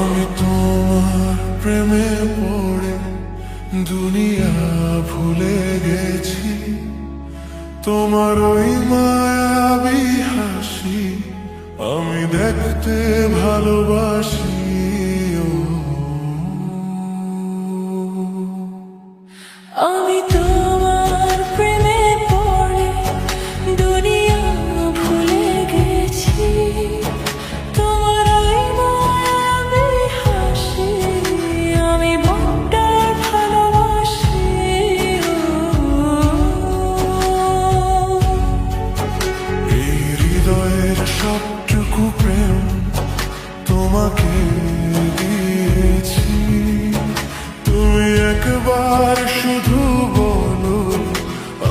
আমি তোমার প্রেমে পড়ে দুনিয়া ভুলে গেছি, তোমার ওই মায়াবী হাসি আমি দেখতে ভালোবাসি। আমি তোমার প্রেমে পড়ে দুনিয়া ভুলে গেছি, তোমার ওই মায়াবী হাসি আমি বড্ড ভালোবাসি। এই হৃদয়ের সবটুকু প্রেম তোমাকে দিয়েছি, তুমি একবার শুধু বলো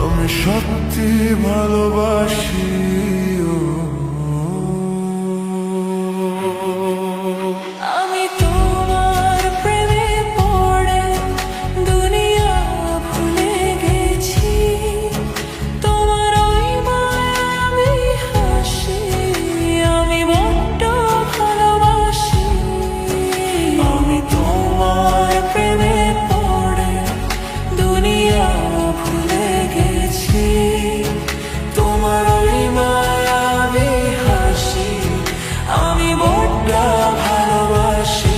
আমি সত্যি ভালোবাসি। আমি তোমার প্রেমে পড়ে দুনিয়া ভুলে গেছি, তোমার ওই মায়াবী হাসি আমি বড্ড ভালোবাসি। আমি তোমার প্রেমে পড়ে দুনিয়া ভুলে গেছি, তোমার ওই মায়াবী হাসি আমি বড্ড ভালোবাসি।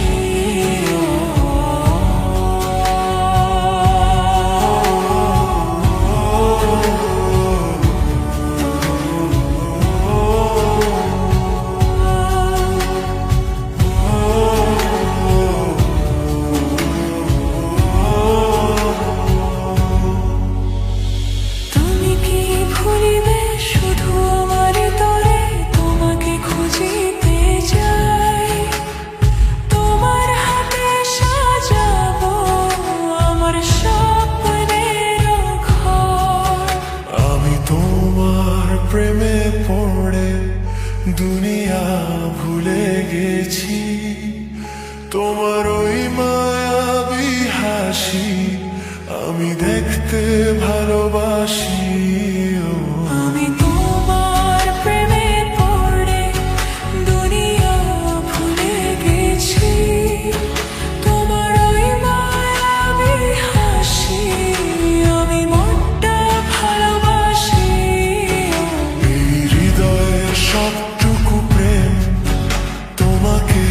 তুমি কি ভুলিবে শুধু আমার তরে তোমাকে খুঁজিতে যাই, তোমার হাতে সাজাবো আমার স্বপ্নের ঘর। আমি তোমার প্রেমে পড়ে দুনিয়া ভুলে গেছি, তোমার ওই মায়াবী হাসি আমি দেখতে ভালোবাসি। আমি তোমার প্রেমে পড়ে দুনিয়া ভুলে গেছি, তোমার ওই মায়াবী হাসি আমি বড্ড ভালোবাসি। এই হৃদয়ের সবটুকু প্রেম তোমাকে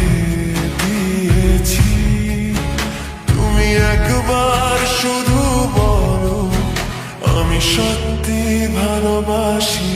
দিয়েছি, তুমি একবার শুধু বলো আমি সত্যি ভালোবাসি।